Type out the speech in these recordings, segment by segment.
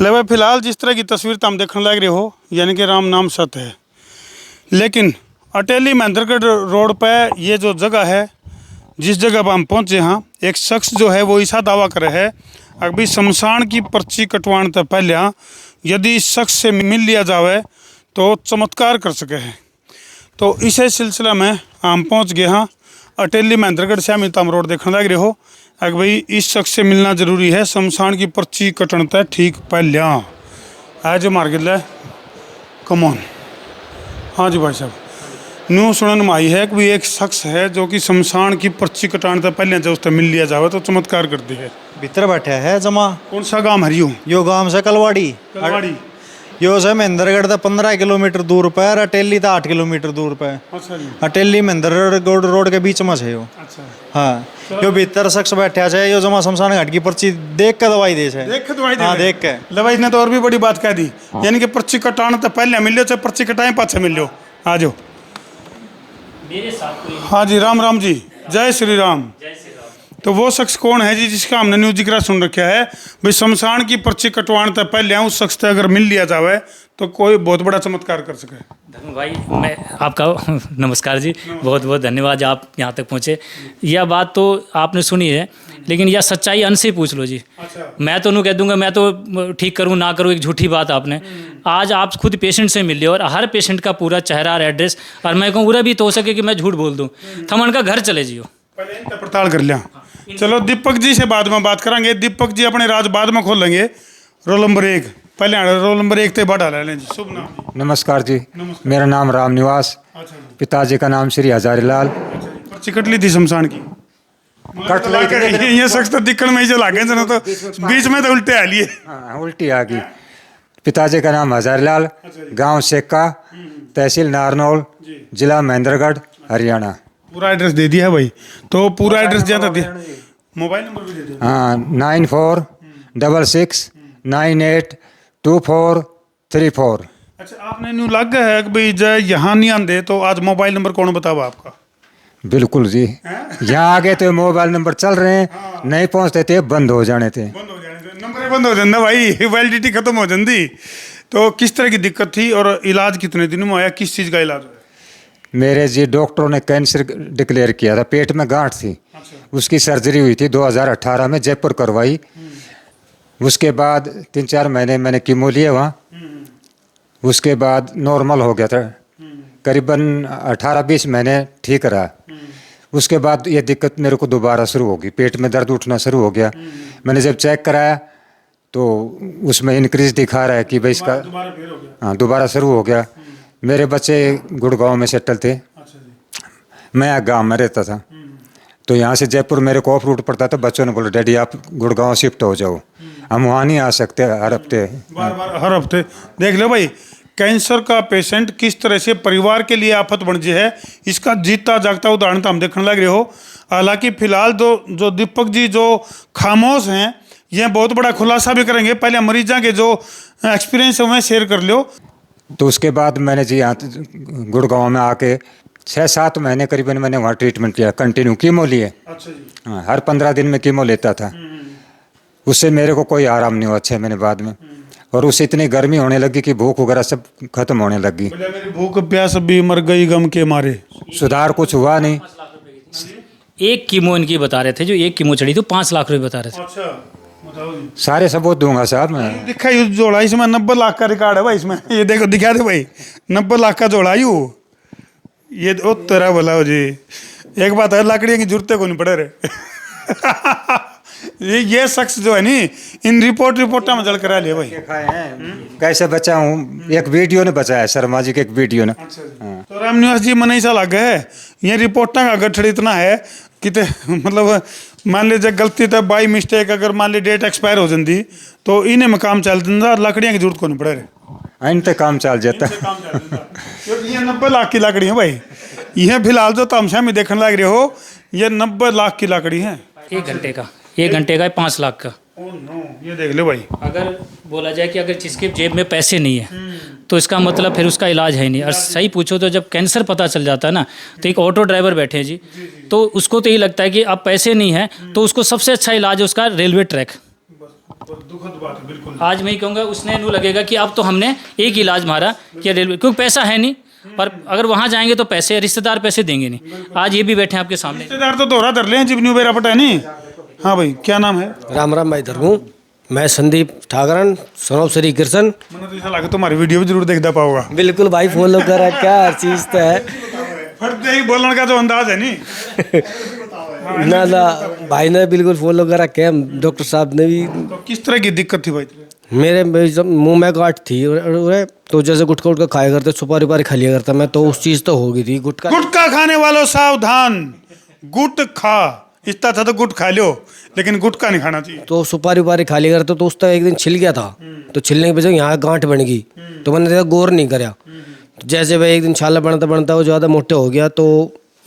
ले भाई फिलहाल जिस तरह की तस्वीर तुम देखने लग रहे हो, यानी कि राम नाम सत्य है। लेकिन अटेली महेंद्रगढ़ रोड पे ये जो जगह है, जिस जगह पर हम पहुँचे हैं, एक शख्स जो है वो ऐसा दावा करे है अभी शमशान की पर्ची कटवाने से पहले यदि इस शख्स से मिल लिया जावे तो चमत्कार कर सके है। तो इसी सिलसिला में हम पहुँच गए हैं अटेली महेंद्रगढ़ से हम रोड देखने लग रहे हो। अगर भाई इस शख्स से मिलना जरूरी है शमशान की पर्ची कटन तक ठीक पहले आज मार्केट ले कमॉन। हाँ जी भाई साहब, न्यू सुनने में आई है कि एक शख्स है जो कि शमशान की पर्ची कटाने से पहले जब उससे मिल लिया जावे तो चमत्कार करती है। भीतर बैठा है जमा। कौन सा गांव हरियो? यो गांव से कलवाड़ी। यो से महेंद्रगढ़ से 15 किलोमीटर दूर पे और अटेली से 8 किलोमीटर दूर पे। अच्छा जी। अटेली महेंद्रगढ़ रोड के बीच में है यो। अच्छा। हाँ, यो भीतर शख्स बैठा है, यो जमा शमशान घाट की पर्ची देख के दवाई दे है। देख के दवाई दे। हाँ, देख के। ले इसने तो और भी बड़ी बात कह दी, यानी कि पर्ची कटाने तो पहले मिलो चाहे पर्ची कटाए पाछे मिलो। आ जाओ मेरे साथ। हाँ जी, राम राम जी, जय श्री राम। तो वो शख्स कौन है जी जिसका हमने न्यूज जिक्र सुन रखा है भाई शमशान की पर्ची कटवाने से पहले उस शख्स से अगर मिल लिया जावे तो कोई बहुत बड़ा चमत्कार कर सके। धर्म भाई, मैं आपका नमस्कार जी, बहुत बहुत धन्यवाद आप यहाँ तक पहुँचे। यह बात तो आपने सुनी है, लेकिन यह सच्चाई अन से ही पूछ लो जी। अच्छा। मैं तो नहीं कह दूंगा, मैं तो ठीक करूँ ना करूँ, एक झूठी बात आपने। आज आप खुद पेशेंट से मिल लियो और हर पेशेंट का पूरा चेहरा और एड्रेस, और मैं कहूँ पूरा भी तो हो सके कि मैं झूठ बोल दूँ, थमन का घर चले जियो। पहले इनका पड़ताल कर लिया। चलो दीपक जी से बाद में बात करेंगे। दीपक जी अपने राज बाद में खोलेंगे। रोल नंबर 1 पहले रोल नंबर 1 ते बढ़ा लें जी। शुभ नाम? नमस्कार जी, मेरा नाम राम निवास। अच्छा जी। पिताजी का नाम श्री हजारी लाल। पर्ची कट ली थी शमशान की? कट ली। ये शख्स तो दिक्कत में ही चला गए जना, तो बीच में तो उल्टे आ लिए। हाँ, उल्टी आ गई। पिताजी का नाम हजारी लाल, गांव सेक्का, तहसील नारनौल, जिला महेंद्रगढ़, हरियाणा। पूरा एड्रेस दे दिया है भाई, तो पूरा एड्रेस ज्यादा दिया, मोबाइल नंबर भी दे दिया। हाँ, 9466982434। अच्छा, आपने न्यू लग गया है कि भाई जय यहाँ नहीं आते तो आज मोबाइल नंबर कौन बतावा आपका? बिल्कुल जी, यहाँ आगे तो मोबाइल नंबर चल रहे हैं। हाँ। नहीं पहुँचते थे, बंद हो जाने थे। बंद हो जाने थे, नंबर बंद हो जाता भाई, वैलिडिटी खत्म हो जाती। तो किस तरह की दिक्कत थी और इलाज कितने दिन में आया, किस चीज़ का इलाज हुआ? मेरे जी डॉक्टरों ने कैंसर डिक्लेयर किया था, पेट में गांठ थी। अच्छा। उसकी सर्जरी हुई थी 2018 में, जयपुर करवाई। उसके बाद 3-4 महीने मैंने कीमो लिए वहाँ। उसके बाद नॉर्मल हो गया था, करीबन 18-20 महीने ठीक रहा। उसके बाद ये दिक्कत मेरे को दोबारा शुरू हो गई, पेट में दर्द उठना शुरू हो गया। मैंने जब चेक कराया तो उसमें इंक्रीज दिखा रहा है कि भाई इसका हाँ दोबारा शुरू हो गया। मेरे बच्चे गुड़गांव में सेटल थे। अच्छा जी। मैं गांव में रहता था, तो यहाँ से जयपुर मेरे को ऑफ रूट पड़ता था। बच्चों ने बोला डैडी आप गुड़गांव शिफ्ट हो जाओ, हम वहाँ नहीं आ सकते हर हफ्ते। बार हर हफ्ते देख लो भाई, कैंसर का पेशेंट किस तरह से परिवार के लिए आफत बन जाए है, इसका जीता जागता उदाहरण तो हम देखने लग रहे हो। हालांकि फिलहाल जो दीपक जी जो खामोश हैं, ये बहुत बड़ा खुलासा भी करेंगे। पहले मरीजा के जो एक्सपीरियंस है वह शेयर कर लो। तो उसके बाद मैंने जी यहाँ गुड़गांव में आके 6-7 महीने करीबन मैंने वहाँ ट्रीटमेंट किया, कंटिन्यू कीमो लिए। अच्छा जी। हाँ, हर 15 दिन में कीमो लेता था। उससे मेरे को कोई आराम नहीं हुआ 6 महीने बाद में। और उससे इतनी गर्मी होने लगी कि भूख वगैरह सब खत्म होने लगी। मेरी भूख प्यास भी मर गई गम के मारे। सुधार कुछ हुआ नहीं। एक कीमो इनकी बता रहे थे, जो एक कीमो चढ़ी तो 5 लाख रुपए बता रहे थे। अच्छा, बताओ जी। सारे सबूत दूंगा साहब मैं। दिखा यू जोड़ा, इसमें 90 लाख का रिकॉर्ड है भाई इसमें। ये देखो दिखा दे भाई, 90 लाख का जोड़ा यू। ये ओ तेरा बोला हो जी। एक बात है, लकड़ियों की जरूरत को नहीं पड़े रहे। ये शख्स जो है नी, इन रिपोर्टा में जल करा लिया भाई। कैसे बचा हूँ, एक वीडियो ने बचाया, शर्मा जी के एक वीडियो ने। हाँ। तो राम निवास जी मन ऐसा लग है, ये रिपोर्टा का गठड़ इतना है कि मतलब मान लीजिए गलती तो बाई मिस्टेक अगर मान ली डेट एक्सपायर हो जाती तो इन्हें में काम चल जाता, लकड़ियाँ की जरूरत को नहीं पड़े रहे। इन पे काम चल जाता। क्योंकि ये 90 लाख की लकड़ी है भाई। ये फिलहाल जो तमशा में देखने लग रहे हो, ये 90 लाख की लकड़ी है। 1 घंटे का 5 लाख का। ओह नो, ये देख लो भाई। अगर बोला जाए कि अगर जिसके जेब में पैसे नहीं है तो इसका मतलब फिर उसका इलाज है ही नहीं। और सही पूछो तो जब कैंसर पता चल जाता है ना, तो एक ऑटो ड्राइवर बैठे हैं जी, तो उसको तो यही लगता है कि अब पैसे नहीं है तो उसको सबसे अच्छा इलाज है उसका रेलवे ट्रैक। दुखद बात है बिल्कुल। आज मैं ही कहूँगा उसने नू लगेगा कि अब तो हमने एक इलाज मारा कि रेलवे, क्योंकि पैसा है नहीं, पर अगर वहाँ जाएंगे तो पैसे, रिश्तेदार पैसे देंगे नहीं। आज ये भी बैठे हैं आपके सामने। रिश्तेदार तो दोहरा धर ले जिबनी उबेरा पटा नहीं। हाँ भाई, क्या नाम है? राम राम भाई धर्मू, मैं संदीप ठाकरन, सनोप श्री कृष्ण। मैंने तो ऐसा लगा तुम्हारी वीडियो भी जरूर देखता पाऊंगा। बिल्कुल भाई, फॉलो करा क्या हर चीज तो है। फटते ही बोलने का जो अंदाज है नहीं। ना ना भाई ने बिल्कुल फॉलो करा क्या, डॉक्टर साहब ने भी। तो किस तरह की दिक्कत थी भाई? मेरे जब मुंह में गांठ थी तो जैसे गुटखा उटका खाया करते, सुपारी उपारी खा लिया करता मैं, तो उस चीज तो हो गई थी। गुटखा खाने वालों सावधान, गुटखा इतना था तो गुट खा लो, लेकिन गुटखा नहीं खाना चाहिए। तो सुपारी उपारी खा लिया करता, तो उस तरह एक दिन छिल गया था, तो छिलने की वजह यहाँ गांठ बन गई, तो मैंने देखा गौर नहीं करा। तो जैसे वह एक दिन छाला बनता बनता वो ज़्यादा मोटे हो गया, तो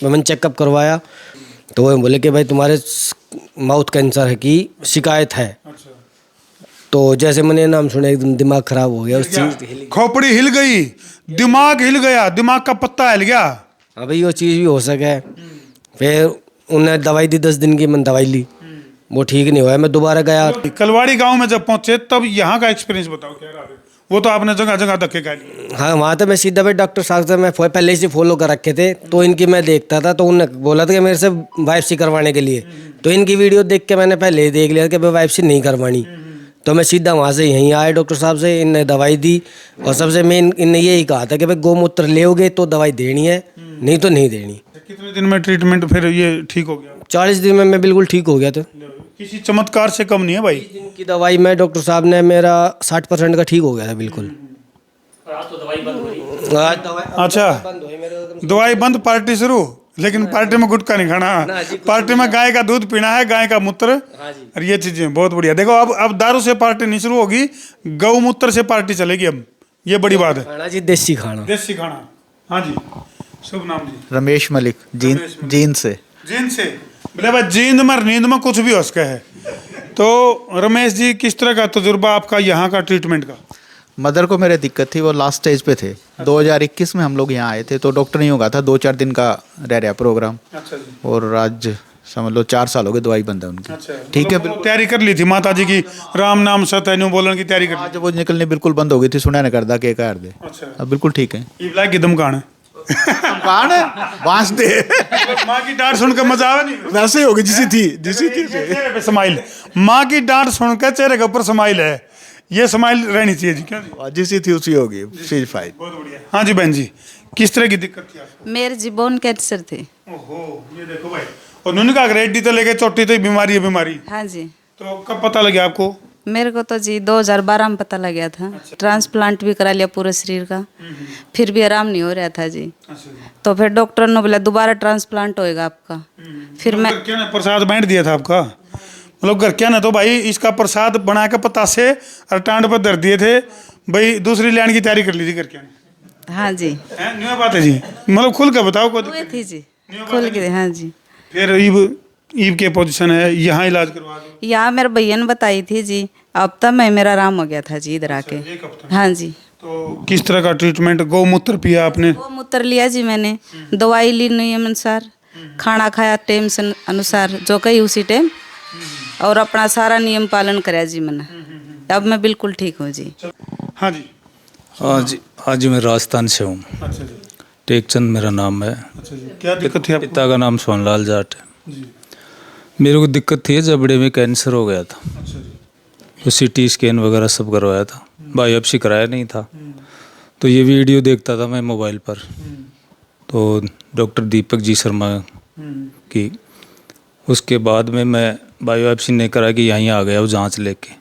मैंने चेकअप करवाया, तो वो बोले कि भाई तुम्हारे माउथ कैंसर है की शिकायत है। तो जैसे मैंने नाम सुना एकदम दिमाग खराब हो गया, उस चीज खोपड़ी हिल गई, दिमाग हिल गया, दिमाग का पत्ता हिल गया। हाँ भाई, वो चीज़ भी हो सके। फिर उन्हें दवाई दी, 10 दिन की मैंने दवाई ली, वो ठीक नहीं हुआ, मैं दोबारा गया। कलवाड़ी गांव में जब पहुंचे तब यहाँ का एक्सपीरियंस बताओ क्या रहा है? वो तो आपने जगह जगह धक्के खा लिए। हाँ, वहाँ तो मैं सीधा भाई डॉक्टर साहब से मैं पहले से फॉलो कर रखे थे, तो इनकी मैं देखता था, तो उन्होंने बोला था कि मेरे से वाइप्सी करवाने के लिए, तो इनकी वीडियो देख के मैंने पहले ही देख लिया कि भाई वाइप्सी नहीं करवानी। तो मैं सीधा वहाँ से यहीं आया डॉक्टर साहब से, इनने दवाई दी, और सबसे मेन इनने यही कहा था कि भाई गौमूत्र लेओगे तो दवाई देनी है, नहीं तो नहीं देनी। कितने दिन में ट्रीटमेंट फिर ये ठीक हो गया? 40 दिन में मैं बिल्कुल ठीक हो गया था। किसी चमत्कार से कम नहीं है भाई। दिन की दवाई में डॉक्टर साहब ने मेरा 60% का ठीक हो गया था बिल्कुल। आज तो दवाई बंद हो रही। आज दवाई अच्छा, दवाई बंद, पार्टी शुरू, लेकिन पार्टी में गुटखा नहीं खाना, पार्टी में गाय का दूध पीना है, गाय का मूत्र, और ये चीजें बहुत बढ़िया। देखो अब दारू से पार्टी नहीं शुरू होगी, गौमूत्र से पार्टी चलेगी अब, ये बड़ी बात है। खाना जी, देसी खाना। देसी खाना। हाँ जी, शुभ नाम जी? रमेश मलिक, जींद से। जींद से? बोले भाई जींद में नींद में कुछ भी हो सका है। तो रमेश जी, किस तरह का तजुर्बा आपका यहाँ का ट्रीटमेंट का? मदर को मेरे दिक्कत थी, वो लास्ट स्टेज पे थे। 2021 में हम लोग यहाँ आए थे, तो डॉक्टर नहीं होगा था, 2-4 दिन का रह रहा प्रोग्राम। अच्छा जी। और आज समझ लो 4 साल हो गए दवाई बंद है उनकी। अच्छा, ठीक है, मतलब वो तैयारी कर ली थी माता जी की, राम नाम सत्य न्यू बोलने की तैयारी कर ली। आज वो निकलनी बिल्कुल बंद हो गई थी, सुना नहीं करता के कर दे। अच्छा, अब बिल्कुल ठीक है। इब्ला की दमकान है। कौन है? बांस दे। माँ की डांट सुनकर मजा आवे नहीं? वैसे ही होगी जिसी थी चेहरे पे स्माइल, माँ की डांट सुनकर चेहरे के ऊपर स्माइल है, ये स्माइल रहनी चाहिए जी। क्या जी? जिसी थी उसी होगी, चीज फाइल। बहुत बढ़िया। हाँ जी बहन जी, किस तरह की दिक्कत थी आपको? मेरे जी बोन कैंसर थे। ओहो, ये देखो भाई, और उन्होंने कहा रेड्डी तो लेके चोटी तो बीमारी है बीमारी। हाँ जी, तो कब पता लगा आपको? मेरे को तो जी 2012 में पता लग गया था। ट्रांसप्लांट भी करा लिया पूरे शरीर का, फिर भी आराम नहीं हो रहा था जी। तो फिर डॉक्टर ने बोला दोबारा ट्रांसप्लांट होएगा आपका। फिर मैं क्या ना प्रसाद बांट दिया था आपका, मतलब घर क्या ना, तो भाई इसका प्रसाद बना के पता से और टांड पर धर दिए थे भाई, दूसरी लाइन की तैयारी कर ली थी घर क्या? हाँ जी, न्यू बात है जी, मतलब खुल के बताओ को। हुए थी जी, खुल के। हाँ जी, फिर ईब के पोजीशन है, यहाँ इलाज करवा दो। यहाँ मेरे भैया ने बताई थी जी, अब तक मैं मेरा आराम हो गया था जी इधर आके। एक हफ्ता। हाँ जी, तो किस तरह का ट्रीटमेंट? गौमूत्र पिया आपने? वो मूत्र लिया जी मैंने, दवाई ली नियम अनुसार, खाना खाया टाइम से अनुसार जो कही उसी टाइम, और अपना सारा नियम पालन कराया जी मैंने। अब मैं बिल्कुल ठीक हूँ जी। हाँ जी। हाँ जी, मैं राजस्थान से हूँ। अच्छा जी। टेकचंद मेरा नाम है। अच्छा जी, क्या दिक्कत थी आपको? पिता का नाम सोनलाल जाट है। जी। मेरे को दिक्कत थी, जबड़े में कैंसर हो गया था, अच्छा जी। तो CT स्कैन वगैरह सब करवाया था, बायोप्सी कराया नहीं था। तो ये वीडियो देखता था मैं मोबाइल पर, तो डॉक्टर दीपक जी शर्मा की, उसके बाद में मैं बायोप्सी नहीं करा कि यहीं आ गया वो जांच लेके।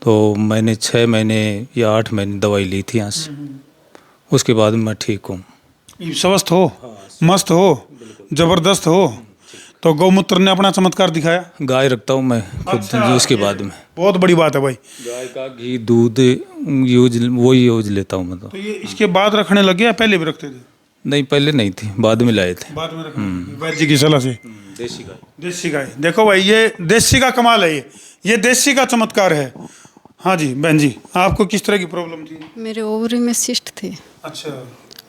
तो मैंने 6 महीने या 8 महीने दवाई ली थी यहाँ से, उसके बाद मैं ठीक हूँ। स्वस्थ हो, मस्त हो, जबरदस्त हो। तो गौमूत्र ने अपना चमत्कार दिखाया। गाय रखता हूँ मैं खुद। अच्छा, जी, उसके बाद में बहुत बड़ी बात है भाई। गाय का घी दूध यूज लेता हूँ मैं। तो ये इसके बाद रखने लगे या पहले भी रखते थे? नहीं, पहले नहीं थी, बाद में लाए थे। बाद में रखने वैद्य जी की सलाह से। देसी गाय। देसी गाय, देखो भाई, ये देसी का कमाल है, ये देसी का चमत्कार है। हाँ जी बहन जी, आपको किस तरह की प्रॉब्लम थी? मेरे ओवरी में सिस्ट थे, अच्छा,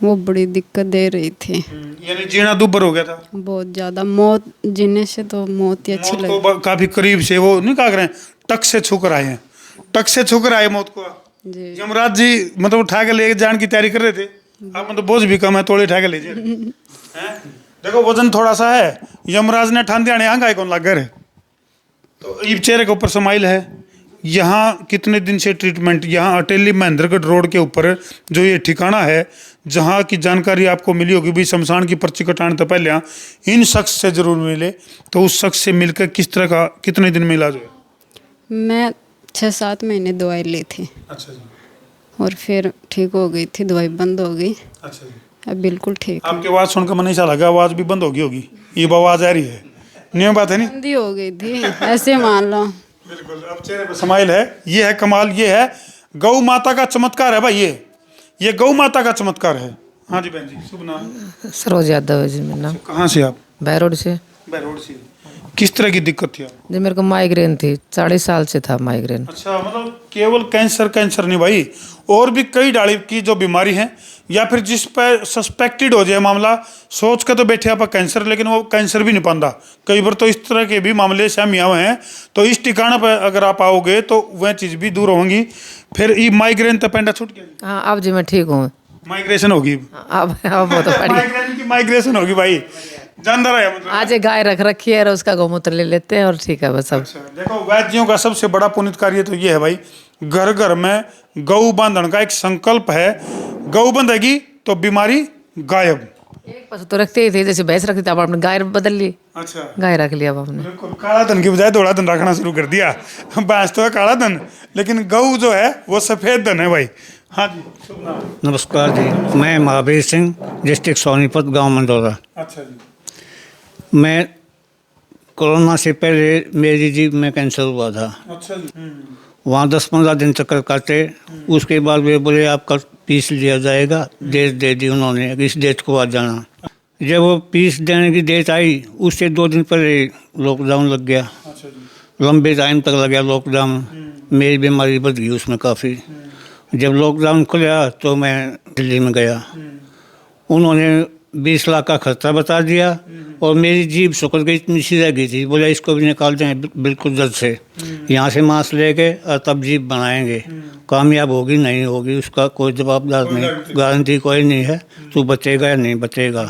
वो बड़ी दिक्कत दे रही थी। यानी जीना दुब्बर हो गया था बहुत ज़्यादा, मौत जीने से तो मौत ही अच्छी मौत लगी। को काफी करीब से, वो नहीं कहा करें टक से छूकर आए हैं, टक से छूकर आए मौत को। जी यमराज जी मतलब उठा के ले जाने की तैयारी कर रहे थे, आप मतलब बोझ भी कम है, तोड़े उठा के ले जाए। देखो वजन थोड़ा सा है, यमराज ने ठान दिया आंगा कौन लग गए। तो ये चेहरे के ऊपर स्माइल है। यहाँ कितने दिन से ट्रीटमेंट, यहाँ अटेली महेंद्रगढ़ रोड के ऊपर जो ये ठिकाना है, जहाँ की जानकारी आपको मिली होगी भी शमशान की पर्ची कटाने तो पहले इन शख्स से जरूर मिले। तो उस शख्स से मिलकर किस तरह का, कितने दिन में इलाज हुआ? मैं 6-7 महीने दवाई ली थी अच्छा जी। और फिर ठीक हो गई थी, दवाई बंद हो गई, अच्छा जी। अब बिल्कुल ठीक हूँ। आपकी आवाज़ सुनकर मन ऐसा लगा आवाज़ भी बंद होगी, ये आवाज़ आ रही है, नहीं बात है नहीं? बंद ही हो गई थी ऐसे मान लो। बिल्कुल, अब चेहरे पे स्माइल है, ये है कमाल, ये है गौ माता का चमत्कार है भाई, ये गौ माता का चमत्कार है। हाँ जी बहन जी, शुभ नाम? सरोज यादव है जी मेरा नाम। कहाँ से आप? बैरोड से। बैरोड से। किस तरह की दिक्कत थी आपको? जी मेरे को माइग्रेन थी, 40 साल से था माइग्रेन। अच्छा, मतलब केवल कैंसर नहीं भाई, और भी कई डाली की जो बीमारी है, या फिर जिस पर सस्पेक्टेड हो जाए मामला, सोच के तो बैठे आप कैंसर, लेकिन वो कैंसर भी नहीं पाता। कई बार तो इस तरह के भी मामले सहमी हुए हैं। तो इस ठिकाना पर अगर आप आओगे तो वह चीज़ भी दूर होंगी। फिर ये माइग्रेन तो पेंडा छूट गया? हाँ अब जी मैं ठीक हूँ। माइग्रेशन होगी अब बहुत बढ़िया। माइग्रेन की माइग्रेशन होगी भाई, जानदार है मतलब। आज एक गाय रख रखी है और उसका गौमूत्र ले लेते हैं और ठीक है बस। अब अच्छा, देखो वैद्यों का सबसे बड़ा पुनित कार्य तो ये है भाई, घर घर में गऊ बांधन का एक संकल्प है। गऊ बंधेगी तो बीमारी गायब। एक पशु तो रखते ही थे, जैसे भैंस रखती थी, अब आपने गाय बदल ली। अच्छा, गाय रख लिया अब आपने। बिल्कुल, काला धन की बजाय धोला धन रखना शुरू कर दिया। भैंस तो है काला धन, लेकिन गऊ जो है वो सफेद धन है भाई। हाँ जी, शुभ नाम? नमस्कार जी, मैं महावीर सिंह, डिस्ट्रिक्ट सोनीपत, गांव मंडोरा। अच्छा जी। मैं कोरोना से पहले मेरी जीभ में कैंसर हुआ था। अच्छा जी। वहाँ 10-15 दिन चक्कर काटे, उसके बाद वे बोले आपका पीस लिया जाएगा, डेट दे दी उन्होंने, इस डेट को आ जाना। जब वो पीस देने की डेट आई, उससे 2 दिन पहले लॉकडाउन लग गया। अच्छा जी। लंबे टाइम तक लग गया लॉकडाउन, मेरी बीमारी बढ़ गई उसमें काफ़ी। जब लॉकडाउन खुला तो मैं दिल्ली में गया, उन्होंने 20 लाख का खर्चा बता दिया और मेरी जीभ सुकड़ गई, इतनी सी रह गई थी। बोला इसको भी निकाल दें बिल्कुल जल्द से, यहाँ से मांस लेके और तब जीभ बनाएंगे। कामयाब होगी नहीं होगी उसका कोई जवाबदार नहीं, गारंटी कोई नहीं है, तू बचेगा या नहीं बचेगा।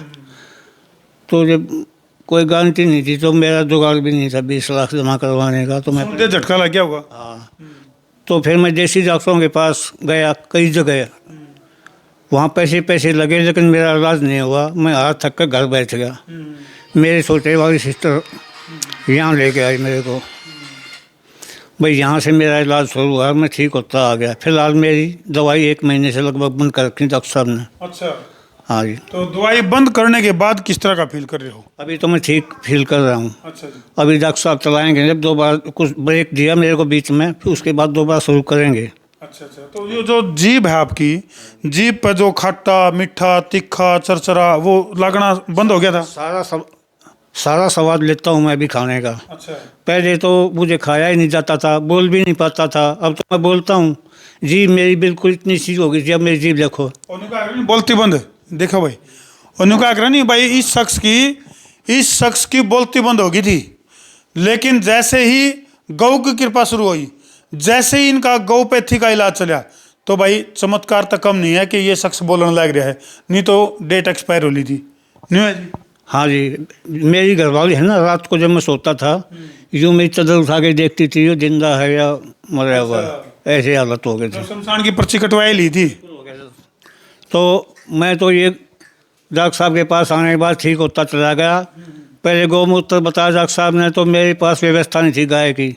तो जब कोई गारंटी नहीं थी तो मेरा जुगाड़ भी नहीं था 20 लाख जमा करवाने का। तो मैं मुझे झटका लग गया होगा। हाँ, तो फिर मैं देसी डॉक्टरों के पास गया, कई जगह, वहाँ पैसे लगे लेकिन मेरा इलाज नहीं हुआ। मैं हाथ थक कर घर बैठ गया। मेरे छोटे वाली सिस्टर यहाँ लेके आई मेरे को, भाई यहाँ से मेरा इलाज शुरू हुआ, मैं ठीक होता आ गया। फिलहाल मेरी दवाई 1 महीने से लगभग बंद कर रखी डॉक्टर साहब ने। अच्छा, हाँ जी। तो दवाई बंद करने के बाद किस तरह का फील कर रहे हो? अभी तो मैं ठीक फील कर रहा हूँ। अच्छा जी। अभी डॉक्टर साहब चलाएँगे, जब 2 बार कुछ ब्रेक दिया मेरे को बीच में, फिर उसके बाद 2 बार शुरू करेंगे। अच्छा, तो ये जो जीभ है आपकी, जीभ पर जो खट्टा मीठा तीखा चरचरा वो लगना बंद हो गया था? सारा स्वाद लेता हूँ मैं अभी खाने का। अच्छा। पहले तो मुझे खाया ही नहीं जाता था, बोल भी नहीं पाता था, अब तो मैं बोलता हूँ। जीभ मेरी बिल्कुल इतनी सी हो गई थी, अब मेरी जीभ देखो। बोलती बंद, देखो भाई, उन्होंने कहा नहीं भाई इस शख्स की बोलती बंद हो गई थी, लेकिन जैसे ही गौ की कृपा शुरू हुई, जैसे ही इनका गौपैथी का इलाज चला, तो भाई चमत्कार तक कम नहीं है कि ये शख्स बोलने लग रहा है, नहीं तो डेट एक्सपायर हो ली थी, नहीं है जी? हाँ जी, मेरी घरवाली है ना, रात को जब मैं सोता था यूँ मेरी चादर उठा के देखती थी ये जिंदा है या मरा हुआ है, ऐसे हालत हो गए थे। शमशान की पर्ची कटवाई ली थी। तो मैं तो ये डॉक्टर साहब के पास आने के बाद ठीक होता चला गया। पहले गौमूत्र बताया डॉक्टर साहब ने, तो मेरे पास व्यवस्था नहीं थी गाय की।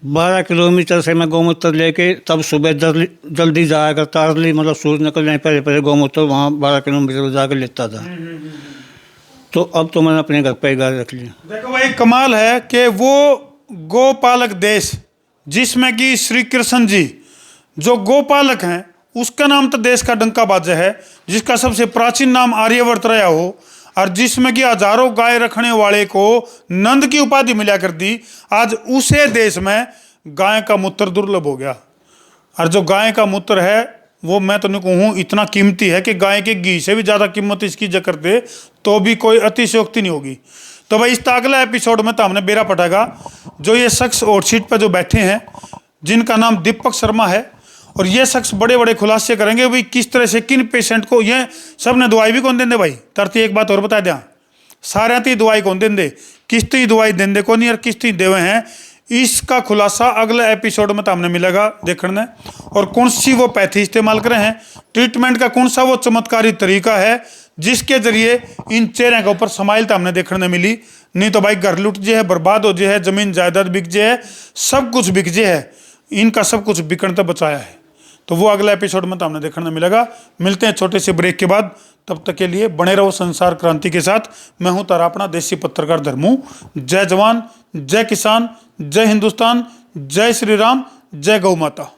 12 किलोमीटर से मैं गौमूत्र लेके तब सुबह जल्दी जाया करता, अर्ली मतलब सूरज निकलने पहले गौमूत्र वहाँ 12 किलोमीटर जाकर लेता था। तो अब तो मैंने अपने घर पे गाय रख ली। देखो भाई कमाल है कि वो गोपालक देश जिसमें कि श्री कृष्ण जी जो गोपालक हैं, उसका नाम तो देश का डंका बाजा है, जिसका सबसे प्राचीन नाम आर्यवर्त रहा हो, और जिसमें कि हजारों गाय रखने वाले को नंद की उपाधि मिला कर दी। आज उसे देश में गाय का मूत्र दुर्लभ हो गया, और जो गाय का मूत्र है वो मैं तो नहीं कहूँ इतना कीमती है कि गाय के घी से भी ज़्यादा कीमत इसकी जकर दे तो भी कोई अतिशयोक्ति नहीं होगी। तो भाई इस अगला एपिसोड में तो हमने बेरा पटागा जो ये शख्स हॉट सीट पर जो बैठे हैं जिनका नाम दीपक शर्मा है, और ये शख्स बड़े बड़े खुलासे करेंगे भाई किस तरह से किन पेशेंट को, ये सब ने दवाई भी कौन देंगे भाई तरती। एक बात और बता दें, सारे ती दवाई कौन देंगे, किस्ती दवाई देंगे कौन और किस्ती देवे हैं, इसका खुलासा अगले एपिसोड में तो हमने मिलेगा देखने। और कौन सी वो पैथी इस्तेमाल करें हैं, ट्रीटमेंट का कौन सा वो चमत्कारी तरीका है जिसके जरिए इन चेहरे के ऊपर समाइल तो हमने देखने मिली। नहीं तो भाई घर लुट जे है, बर्बाद हो जे है, जमीन जायदाद बिक जे है, सब कुछ बिक जे है, इनका सब कुछ बिकने तक बचाया है। तो वो अगला एपिसोड में तो हमने देखने मिलेगा। मिलते हैं छोटे से ब्रेक के बाद, तब तक के लिए बने रहो संसार क्रांति के साथ। मैं हूं तारा अपना देसी पत्रकार धर्मू। जय जवान, जय किसान, जय हिंदुस्तान, जय श्री राम, जय गौ माता।